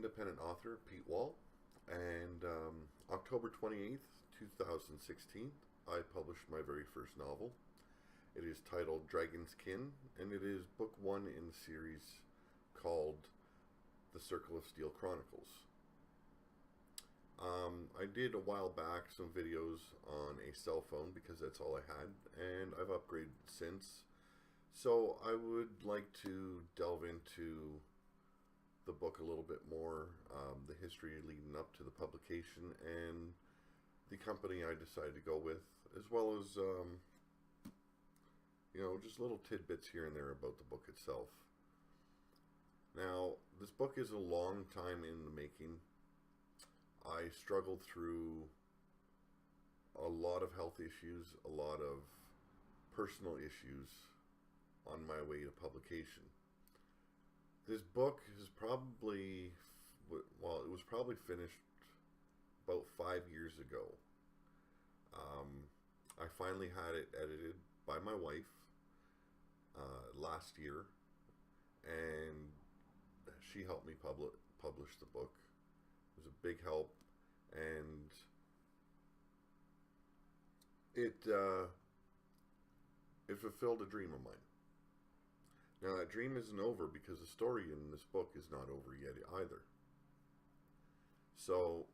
independent author Pete Wall, and October 28th, 2016, I published my very first novel. It is titled Dragon's Kin, and it is book one in the series called The Circle of Steel Chronicles. I did a while back some videos on a cell phone because that's all I had, and I've upgraded since. So I would like to delve into the book a little bit more, the history leading up to the publication, and the company I decided to go with, as well as, just little tidbits here and there about the book itself. Now, this book is a long time in the making. I struggled through a lot of health issues, a lot of personal issues on my way to publication. This book is probably, well, it was probably finished about 5 years ago. I finally had it edited by my wife last year, and she helped me publish the book. It was a big help, and it fulfilled a dream of mine. Now, that dream isn't over because the story in this book is not over yet either. So,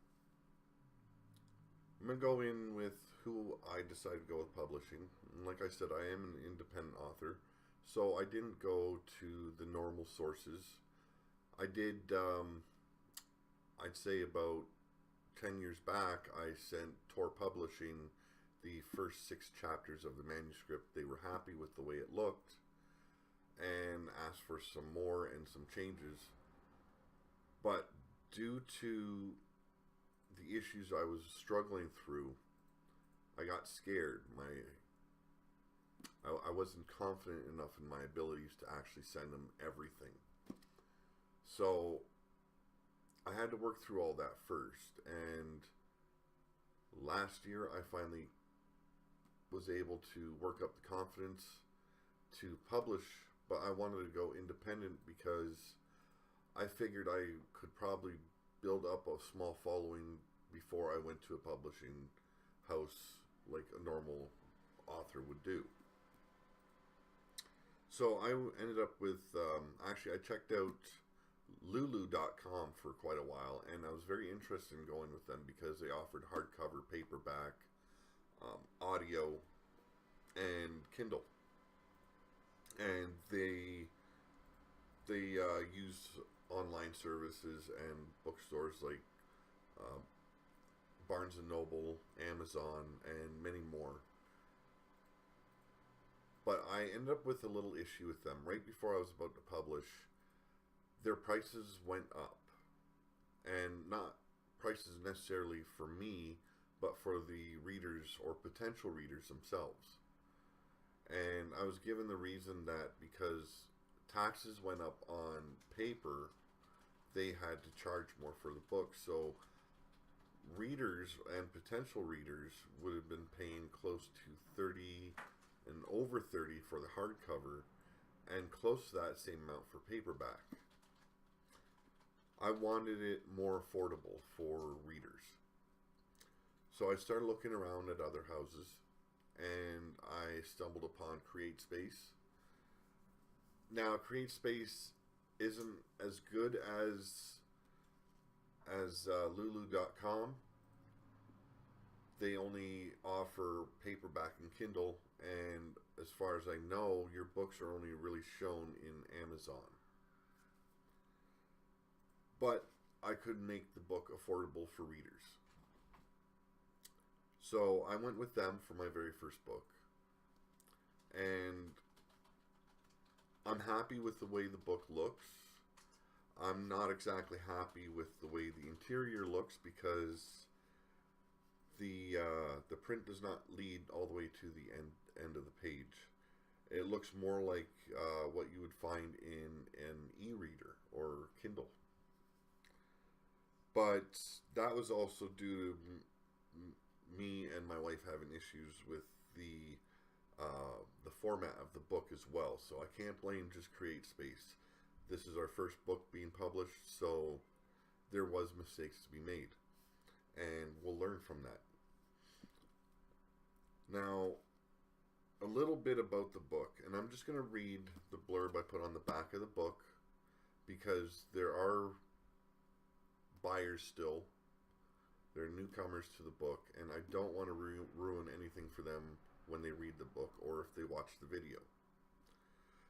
I'm going to go in with who I decided to go with publishing. And like I said, I am an independent author, so I didn't go to the normal sources. I did, I'd say about 10 years back, I sent Tor Publishing the first 6 chapters of the manuscript. They were happy with the way it looked and asked for some more and some changes. But due to the issues I was struggling through, I got scared. I wasn't confident enough in my abilities to actually send them everything. So I had to work through all that first, and last year I finally was able to work up the confidence to publish, but I wanted to go independent because I figured I could probably build up a small following before I went to a publishing house like a normal author would do. So I ended up with, actually I checked out Lulu.com for quite a while, and I was very interested in going with them because they offered hardcover, paperback, audio, and Kindle. And they use online services and bookstores like Barnes & Noble, Amazon, and many more. But I ended up with a little issue with them. Right before I was about to publish, their prices went up. And not prices necessarily for me, but for the readers or potential readers themselves. And I was given the reason that because taxes went up on paper, they had to charge more for the book. So readers and potential readers would have been paying close to 30 and over 30 for the hardcover, and close to that same amount for paperback. I wanted it more affordable for readers. So I started looking around at other houses, and I stumbled upon CreateSpace. Now, CreateSpace isn't as good as Lulu.com. They only offer paperback and Kindle, and as far as I know, your books are only really shown in Amazon. But I could make the book affordable for readers. So I went with them for my very first book. And I'm happy with the way the book looks. I'm not exactly happy with the way the interior looks because the print does not lead all the way to the end of the page. It looks more like what you would find in an e-reader or Kindle. But that was also due to me and my wife having issues with the format of the book as well. So I can't blame just CreateSpace. This is our first book being published, so there was mistakes to be made, and we'll learn from that. Now, a little bit about the book, and I'm just going to read the blurb I put on the back of the book, because there are buyers still. There are newcomers to the book, and I don't want to ruin anything for them when they read the book or if they watch the video.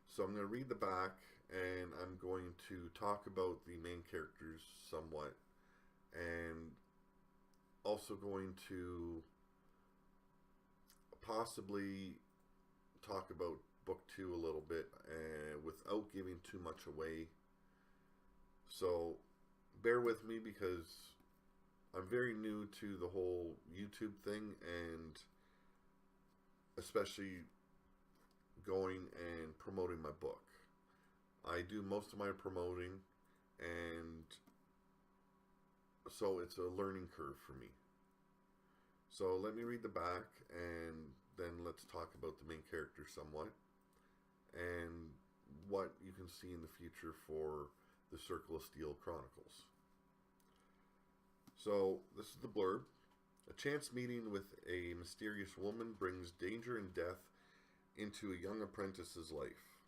So I'm going to read the back, and I'm going to talk about the main characters somewhat, and also going to possibly talk about book 2 a little bit, without giving too much away. So bear with me, because I'm very new to the whole YouTube thing, and especially going and promoting my book. I do most of my promoting, and so it's a learning curve for me. So let me read the back, and then let's talk about the main character somewhat, and what you can see in the future for the Circle of Steel Chronicles. So this is the blurb. A chance meeting with a mysterious woman brings danger and death into a young apprentice's life.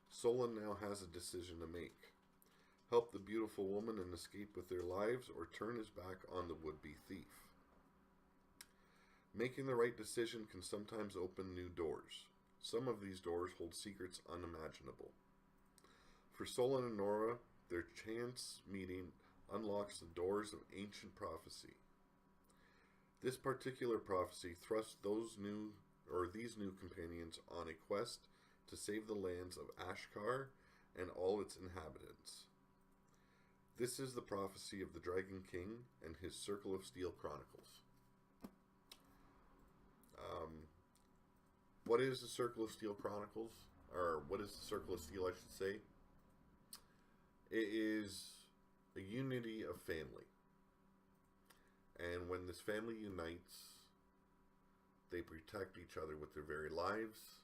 Solon now has a decision to make. Help the beautiful woman and escape with their lives, or turn his back on the would-be thief. Making the right decision can sometimes open new doors. Some of these doors hold secrets unimaginable. For Solon and Nora, their chance meeting unlocks the doors of ancient prophecy. This particular prophecy thrusts these new companions on a quest to save the lands of Ashkar and all its inhabitants. This is the prophecy of the Dragon King and his Circle of Steel Chronicles. What is the Circle of Steel Chronicles? Or what is the Circle of Steel, I should say? It is a unity of family. And when this family unites, they protect each other with their very lives,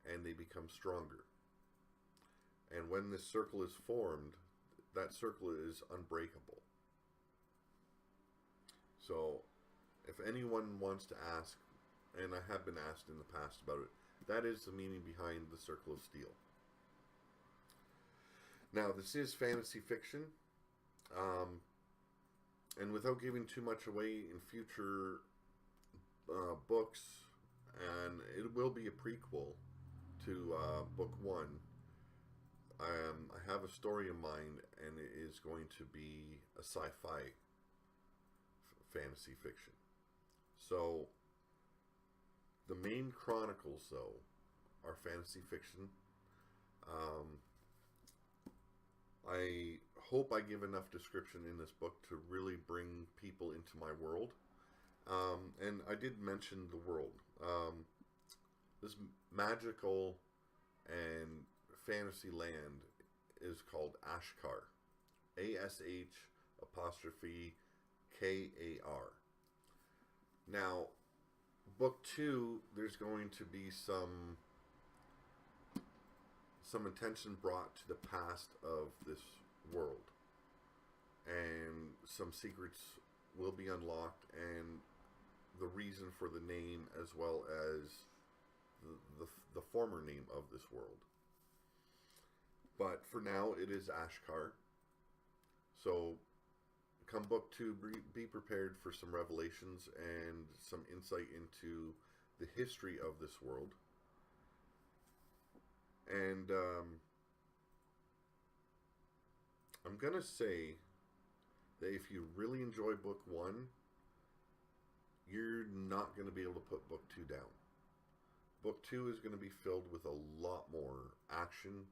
and they become stronger. And when this circle is formed, that circle is unbreakable. So, if anyone wants to ask, and I have been asked in the past about it, that is the meaning behind the Circle of Steel. Now, this is fantasy fiction, and without giving too much away in future books, and it will be a prequel to book 1. I have a story in mind, and it is going to be a sci-fi fantasy fiction. So, the main chronicles, though, are fantasy fiction. I hope I give enough description in this book to really bring people into my world. And I did mention the world. This magical and fantasy land is called Ashkar. ASH''KAR. Now, book 2, there's going to be some attention brought to the past of this world, and some secrets will be unlocked, and the reason for the name, as well as the former name of this world. But for now, it is Ashkar. So, come book 2, be prepared for some revelations and some insight into the history of this world. And I'm going to say that if you really enjoy book 1, you're not going to be able to put book 2 down. Book 2 is going to be filled with a lot more action.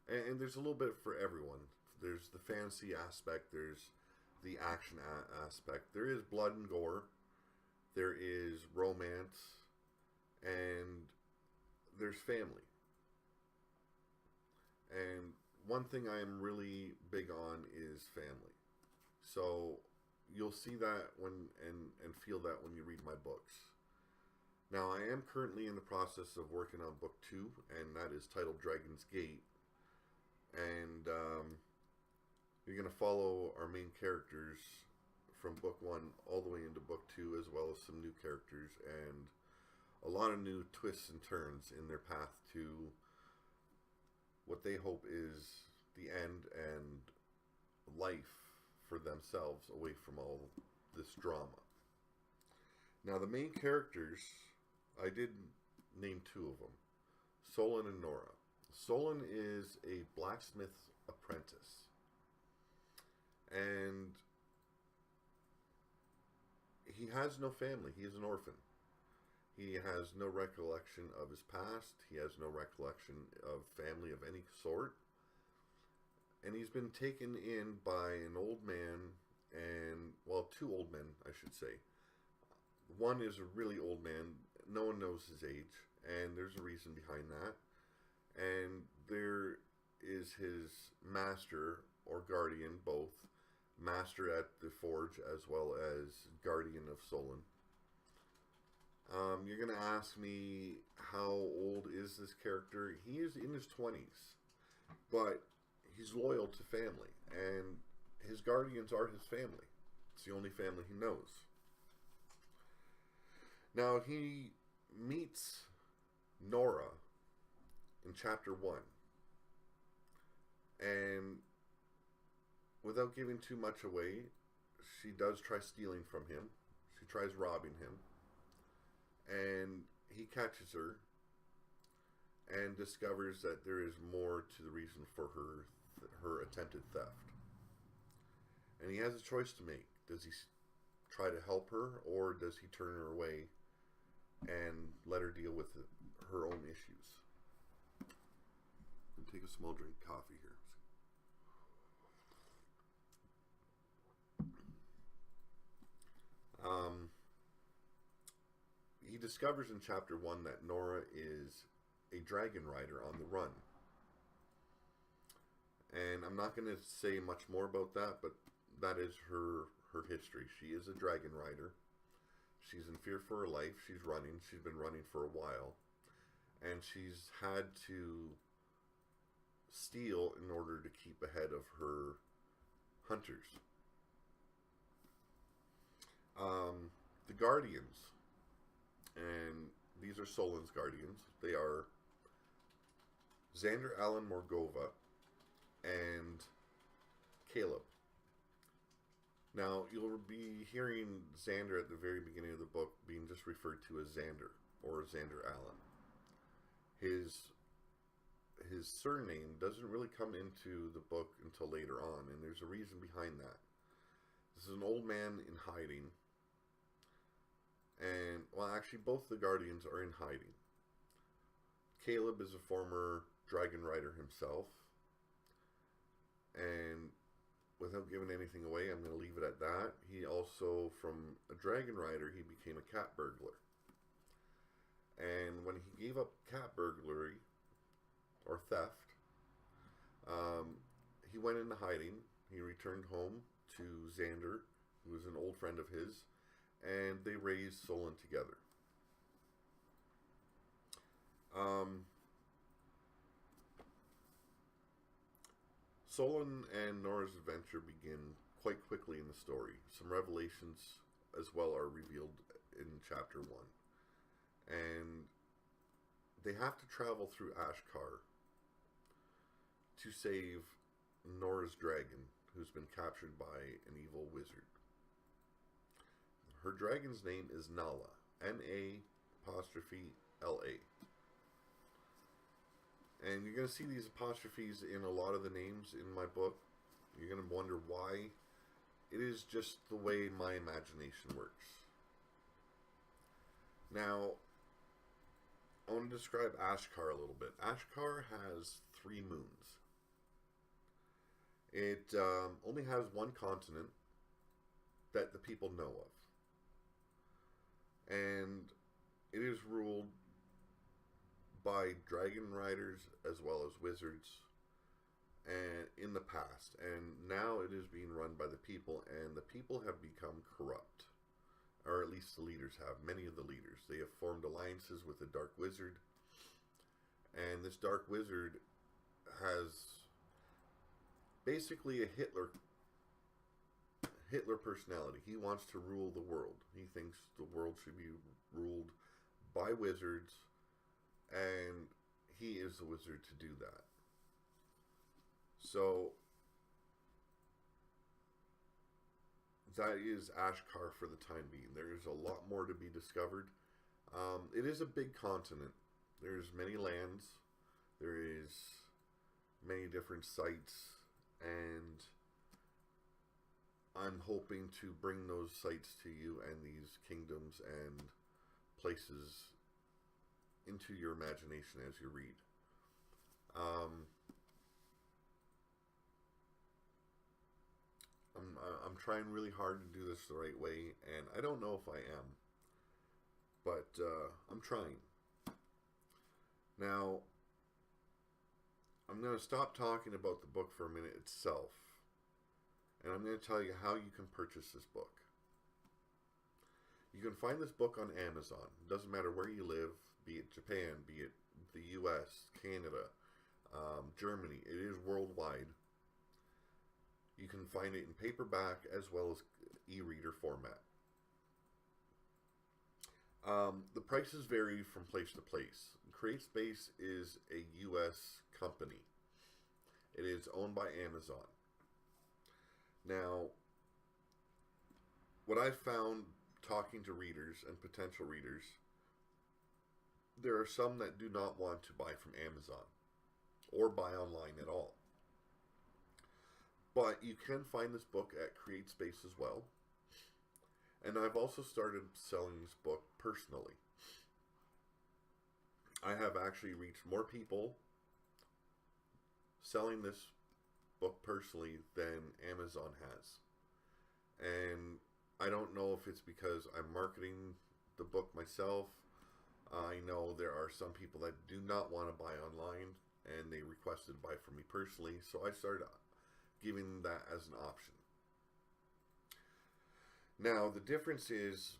And there's a little bit for everyone. There's the fantasy aspect. There's the action aspect. There is blood and gore. There is romance. And there's family. And one thing I am really big on is family. So you'll see that and feel that when you read my books. Now, I am currently in the process of working on book 2, and that is titled Dragon's Gate. And you're going to follow our main characters from book 1 all the way into book 2, as well as some new characters and a lot of new twists and turns in their path to what they hope is the end and life for themselves away from all this drama. Now, the main characters, I did name 2 of them, Solon and Nora. Solon is a blacksmith's apprentice, and he has no family. He is an orphan. He has no recollection of his past. He has no recollection of family of any sort. And he's been taken in by an old man, and, well, 2 old men, I should say. One is a really old man. No one knows his age, and there's a reason behind that. And there is his master, or guardian, both. Master at the forge, as well as guardian of Solon. You're going to ask me, how old is this character? He is in his 20s, but he's loyal to family, and his guardians are his family. It's the only family he knows. Now, he meets Nora in chapter 1, and without giving too much away, she does try stealing from him. She tries robbing him, and he catches her and discovers that there is more to the reason for her attempted theft. And he has a choice to make. Does he try to help her, or does he turn her away and let her deal with her own issues? And take a small drink of coffee here. He discovers in chapter 1 that Nora is a dragon rider on the run. And I'm not going to say much more about that, but that is her history. She is a dragon rider. She's in fear for her life. She's running. She's been running for a while. And she's had to steal in order to keep ahead of her hunters. The Guardians, and these are Solon's Guardians. They are Xander Allen Morgova and Caleb. Now, you'll be hearing Xander at the very beginning of the book being just referred to as Xander, or Xander Allen. His surname doesn't really come into the book until later on, and there's a reason behind that. This is an old man in hiding. And, well, actually, both the Guardians are in hiding. Caleb is a former dragon rider himself. And without giving anything away, I'm going to leave it at that. He also, from a dragon rider, he became a cat burglar. And when he gave up cat burglary, or theft, he went into hiding. He returned home to Xander, who was an old friend of his, and they raised Solon together. Solon and Nora's adventure begin quite quickly in the story. Some revelations as well are revealed in chapter 1. And they have to travel through Ashkar to save Nora's dragon, who's been captured by an evil wizard. Her dragon's name is Nala, N-A-L-A. And you're going to see these apostrophes in a lot of the names in my book. You're going to wonder why. It is just the way my imagination works. Now, I want to describe Ashkar a little bit. Ashkar has 3 moons. It only has 1 continent that the people know of. And it is ruled by dragon riders as well as wizards and in the past. And now it is being run by the people, and the people have become corrupt. Or at least the leaders have. Many of the leaders. They have formed alliances with the Dark Wizard. And this Dark Wizard has basically a Hitler personality. He wants to rule the world. He thinks the world should be ruled by wizards, and he is the wizard to do that. So that is Ashkar for the time being. There's a lot more to be discovered. It is a big continent. There's many lands. There is many different sites, and I'm hoping to bring those sites to you and these kingdoms and places into your imagination as you read. I'm trying really hard to do this the right way, and I don't know if I am, but I'm trying. Now, I'm going to stop talking about the book for a minute itself, and I'm going to tell you how you can purchase this book. You can find this book on Amazon. It doesn't matter where you live, be it Japan, be it the US, Canada, Germany. It is worldwide. You can find it in paperback as well as e-reader format. The prices vary from place to place. CreateSpace is a US company. It is owned by Amazon. Now, what I've found talking to readers and potential readers, there are some that do not want to buy from Amazon or buy online at all. But you can find this book at CreateSpace as well. And I've also started selling this book personally. I have actually reached more people selling this book personally than Amazon has. And I don't know if it's because I'm marketing the book myself. I know there are some people that do not want to buy online, and they requested to buy from me personally, so I started giving that as an option. Now, the difference is,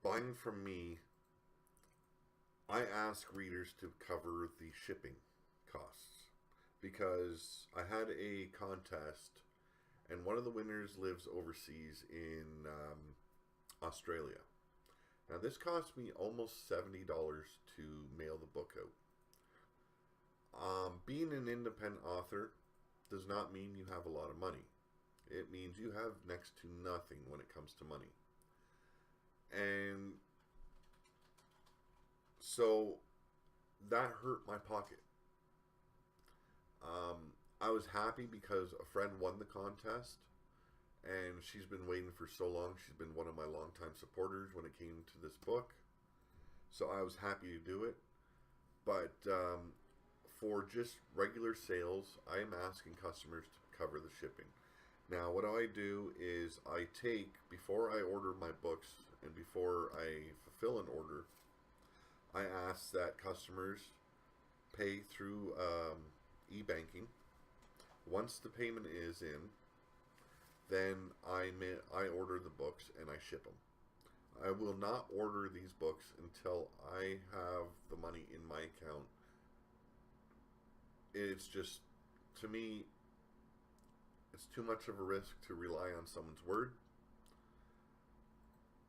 buying from me, I ask readers to cover the shipping costs, because I had a contest, and one of the winners lives overseas in Australia. Now, this cost me almost $70 to mail the book out. Being an independent author does not mean you have a lot of money. It means you have next to nothing when it comes to money. And so that hurt my pocket. I was happy because a friend won the contest, and she's been waiting for so long. She's been one of my longtime supporters when it came to this book. So I was happy to do it. But for just regular sales, I am asking customers to cover the shipping. Now, what I do is I take, before I order my books and before I fulfill an order, I ask that customers pay through e-banking. Once the payment is in, then I order the books and I ship them. I will not order these books until I have the money in my account. It's just, to me, it's too much of a risk to rely on someone's word.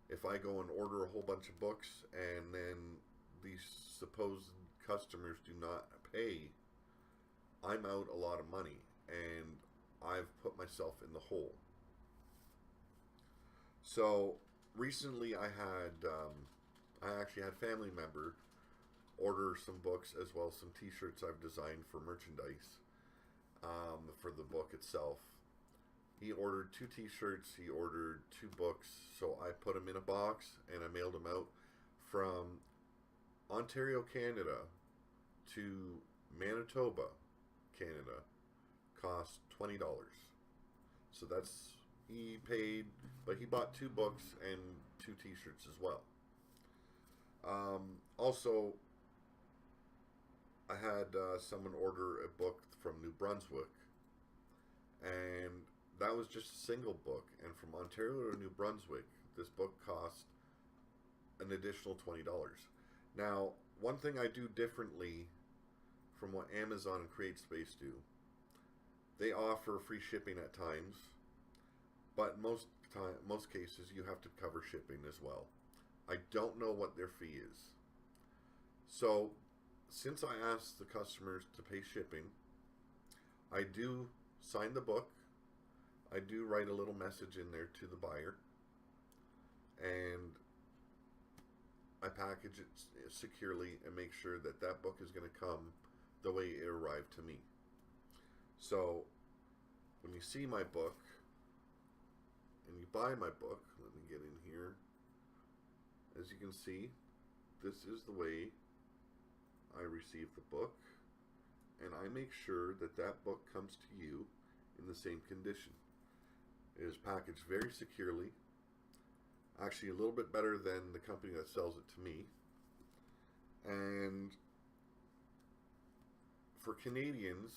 If I go and order a whole bunch of books and then these supposed customers do not pay, I'm out a lot of money, and I've put myself in the hole. So recently I actually had a family member order some books as well as some t-shirts I've designed for merchandise for the book itself. He ordered 2 t-shirts, he ordered 2 books, so I put them in a box and I mailed them out from Ontario, Canada to Manitoba, Canada. Cost $20. So that's, he paid, but he bought 2 books and 2 t-shirts as well. Also, I had someone order a book from New Brunswick, and that was just a single book, and from Ontario to New Brunswick, this book cost an additional $20. Now, one thing I do differently from what Amazon and CreateSpace do, They offer free shipping at times, but most cases you have to cover shipping as well. I don't know what their fee is. So, since I asked the customers to pay shipping, I do sign the book. I do write a little message in there to the buyer, and I package it securely and make sure that that book is going to come the way it arrived to me. So, when you see my book and you buy my book, let me get in here. As you can see, this is the way I receive the book, and I make sure that that book comes to you in the same condition. It is packaged very securely, actually a little bit better than the company that sells it to me. And for Canadians,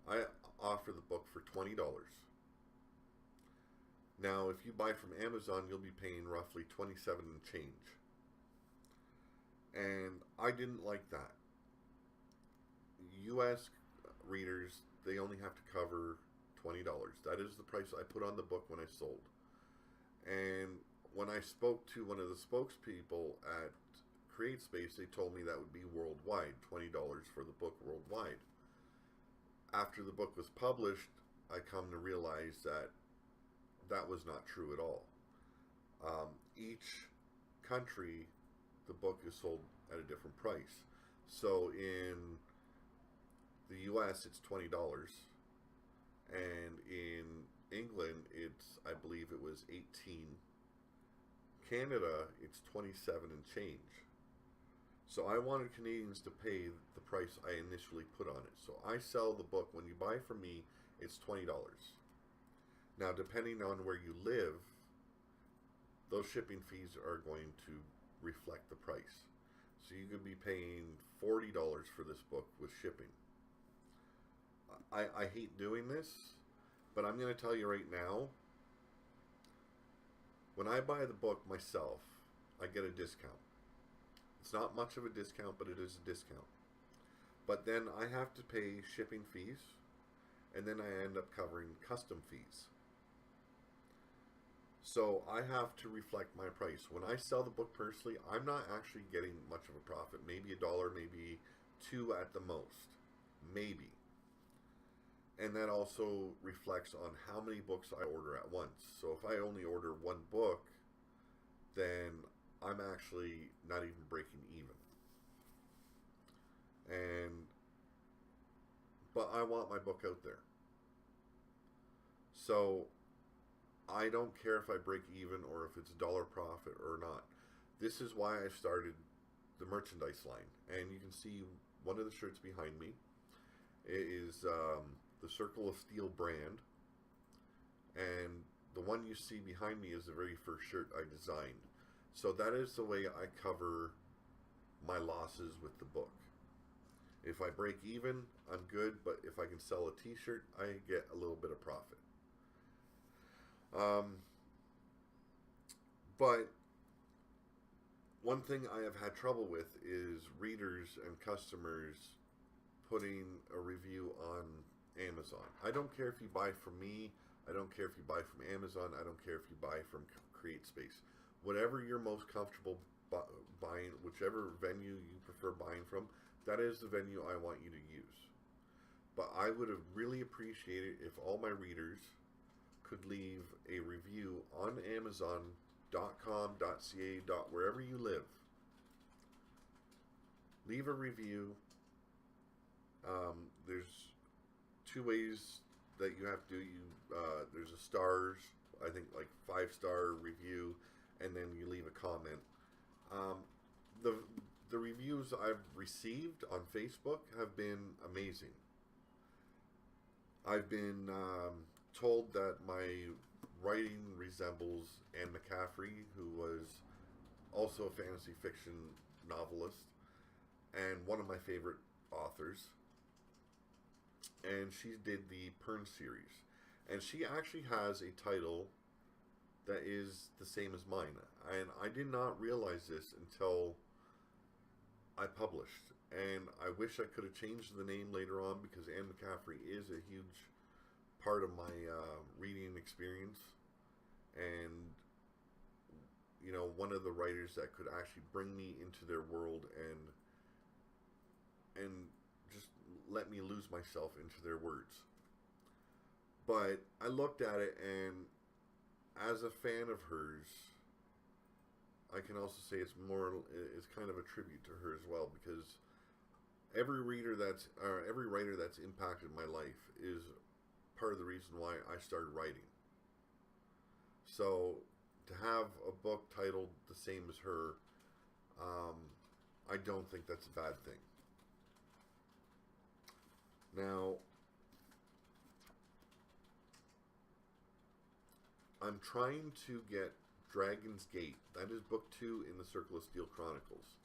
I offer the book for $20. Now, if you buy from Amazon, you'll be paying roughly $27 and change. And I didn't like that. US readers, they only have to cover $20. That is the price I put on the book when I sold. And when I spoke to one of the spokespeople at CreateSpace, they told me that would be worldwide, $20 for the book worldwide. After the book was published, I come to realize that that was not true at all. Each country, the book is sold at a different price. So in the US, it's $20, and in England, it's, I believe it was 18. Canada, it's 27 and change. So I wanted Canadians to pay the price I initially put on it. So I sell the book, when you buy from me, it's $20. Now, depending on where you live, those shipping fees are going to reflect the price. So you could be paying $40 for this book with shipping. I hate doing this, but I'm going to tell you right now, when I buy the book myself, I get a discount. It's not much of a discount, but it is a discount. But then I have to pay shipping fees, and then I end up covering custom fees. So I have to reflect my price. When I sell the book personally, I'm not actually getting much of a profit. Maybe $1, maybe $2 at the most. Maybe. And that also reflects on how many books I order at once. So if I only order one book, then I'm actually not even breaking even. But I want my book out there. So I don't care if I break even or if it's $1 profit or not. This is why I started the merchandise line. And you can see one of the shirts behind me. It is the Circle of Steel brand. And the one you see behind me is the very first shirt I designed. So that is the way I cover my losses with the book. If I break even, I'm good, but if I can sell a t-shirt, I get a little bit of profit. But one thing I have had trouble with is readers and customers putting a review on Amazon. I don't care if you buy from me. I don't care if you buy from Amazon. I don't care if you buy from CreateSpace. Whatever you're most comfortable buying, whichever venue you prefer buying from, that is the venue I want you to use. But I would have really appreciated if all my readers could leave a review on Amazon.com, .ca, wherever you live. Leave a review. There's two ways that you have to do. There's a stars, I think like 5-star review, and then you leave a comment. The reviews I've received on Facebook have been amazing. I've been told that my writing resembles Anne McCaffrey, who was also a fantasy fiction novelist and one of my favorite authors. And she did the Pern series. And she actually has a title that is the same as mine. And I did not realize this until I published. And I wish I could have changed the name later on, because Anne McCaffrey is a huge part of my reading experience. And, you know, one of the writers that could actually bring me into their world and just let me lose myself into their words. But I looked at it, and as a fan of hers, I can also say it's kind of a tribute to her as well, because every writer that's impacted my life is part of the reason why I started writing. So to have a book titled the same as her, I don't think that's a bad thing. Now, I'm trying to get Dragon's Gate. That is book 2 in the Circle of Steel Chronicles.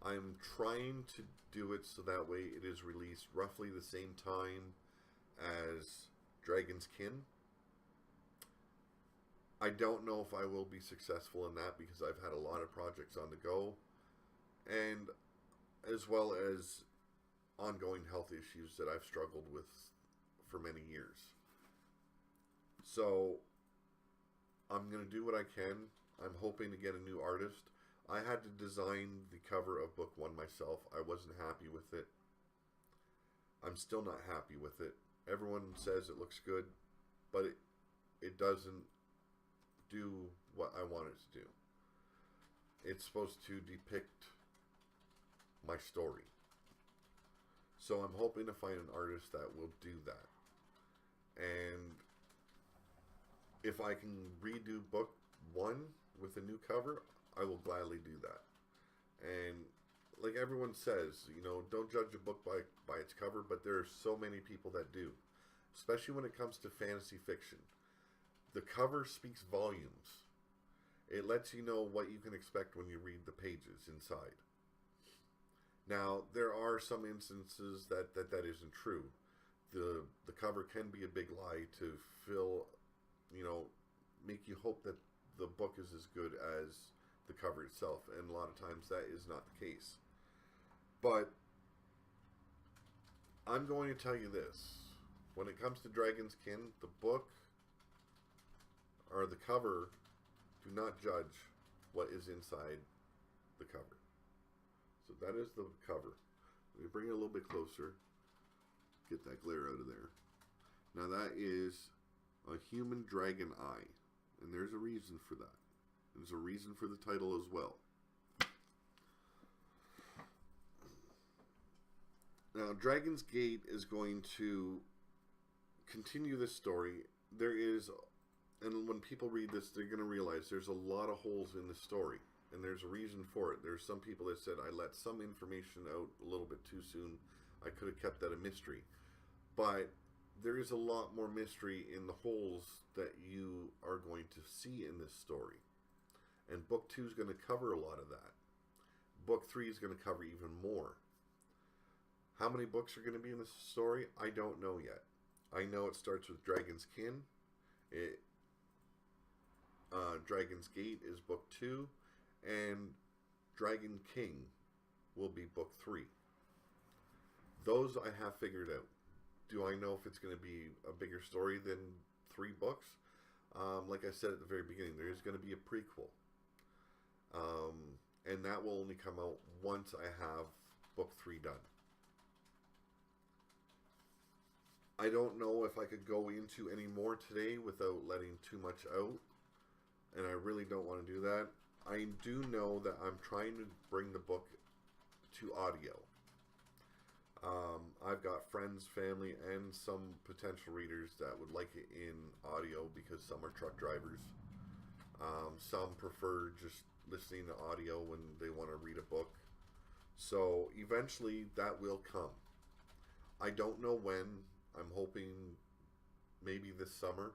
I'm trying to do it so that way it is released roughly the same time as Dragon's Kin. I don't know if I will be successful in that, because I've had a lot of projects on the go, and as well as ongoing health issues that I've struggled with for many years. So I'm going to do what I can. I'm hoping to get a new artist. I had to design the cover of book 1 myself. I wasn't happy with it. I'm still not happy with it. Everyone says it looks good, but it doesn't do what I want it to do. It's supposed to depict my story. So I'm hoping to find an artist that will do that. And if I can redo book 1 with a new cover, I will gladly do that. And like everyone says, you know, don't judge a book by its cover, but there are so many people that do. Especially when it comes to fantasy fiction. The cover speaks volumes. It lets you know what you can expect when you read the pages inside. Now, there are some instances that isn't true. The cover can be a big lie to fill, you know, make you hope that the book is as good as the cover itself, and a lot of times that is not the case. But I'm going to tell you this. When it comes to Dragon's Kin, the book or the cover, do not judge what is inside the cover. So that is the cover. Let me bring it a little bit closer. Get that glare out of there. Now that is a human dragon eye. And there's a reason for that. There's a reason for the title as well. Now, Dragon's Gate is going to continue this story. There is, and when people read this, they're going to realize there's a lot of holes in the story. And there's a reason for it. There's some people that said I let some information out a little bit too soon. I could have kept that a mystery. But there is a lot more mystery in the holes that you are going to see in this story. And book 2 is going to cover a lot of that. Book 3 is going to cover even more. How many books are going to be in this story? I don't know yet. I know it starts with Dragon's Kin. Dragon's Gate is book 2. And Dragon King will be book 3. Those I have figured out. Do I know if it's going to be a bigger story than 3 books? Like I said at the very beginning, there is going to be a prequel. And that will only come out once I have book 3 done. I don't know if I could go into any more today without letting too much out. And I really don't want to do that. I do know that I'm trying to bring the book to audio. I've got friends, family, and some potential readers that would like it in audio because some are truck drivers. Some prefer just listening to audio when they want to read a book. So eventually that will come. I don't know when. I'm hoping maybe this summer.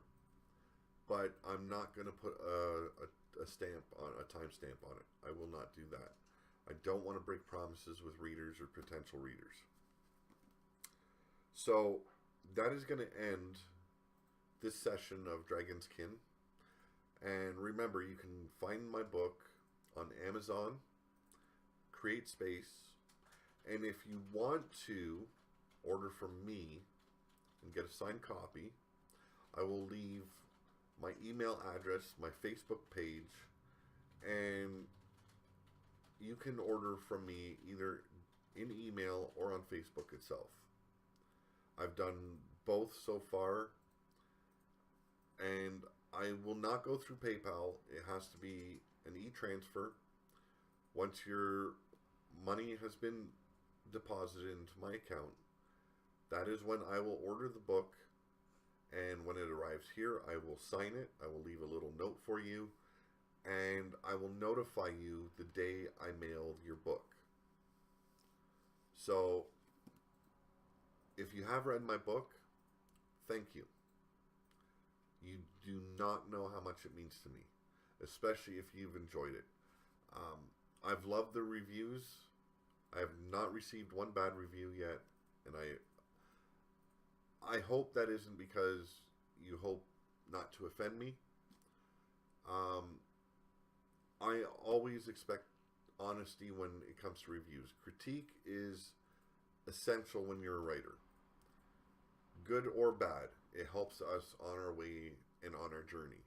But I'm not going to put a timestamp on it. I will not do that. I don't want to break promises with readers or potential readers. So that is going to end this session of Dragon's Kin. And remember, you can find my book on Amazon, Create Space, And if you want to order from me and get a signed copy, I will leave my email address, my Facebook page, and you can order from me either in email or on Facebook itself. I've done both so far, and I will not go through PayPal. It has to be an e-transfer. Once your money has been deposited into my account, that is when I will order the book, and when it arrives here, I will sign it. I will leave a little note for you, and I will notify you the day I mail your book. So, if you have read my book, thank you. You do not know how much it means to me, especially if you've enjoyed it. I've loved the reviews. I have not received one bad review yet, and I hope that isn't because you hope not to offend me. I always expect honesty when it comes to reviews. Critique is essential when you're a writer. Good or bad, it helps us on our way and on our journey.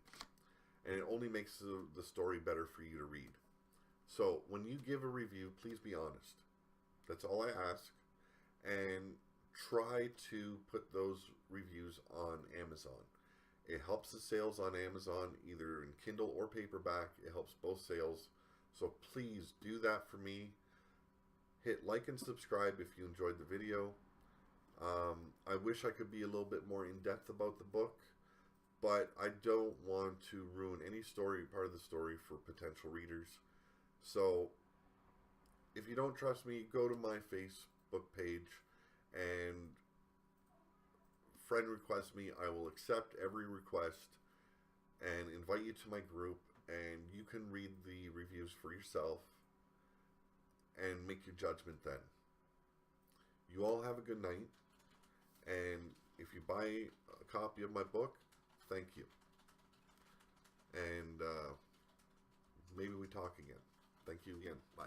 And it only makes the story better for you to read. So, when you give a review, please be honest. That's all I ask. And try to put those reviews on Amazon. It helps the sales on Amazon, either in Kindle or paperback. It helps both sales. So please do that for me. Hit like and subscribe if you enjoyed the video. I wish I could be a little bit more in-depth about the book, but I don't want to ruin any part of the story for potential readers. So if you don't trust me, go to my Facebook page and friend request me. I will accept every request and invite you to my group, and you can read the reviews for yourself and make your judgment then. You all have a good night, and if you buy a copy of my book, thank you. And maybe we talk again. Thank you again. Bye.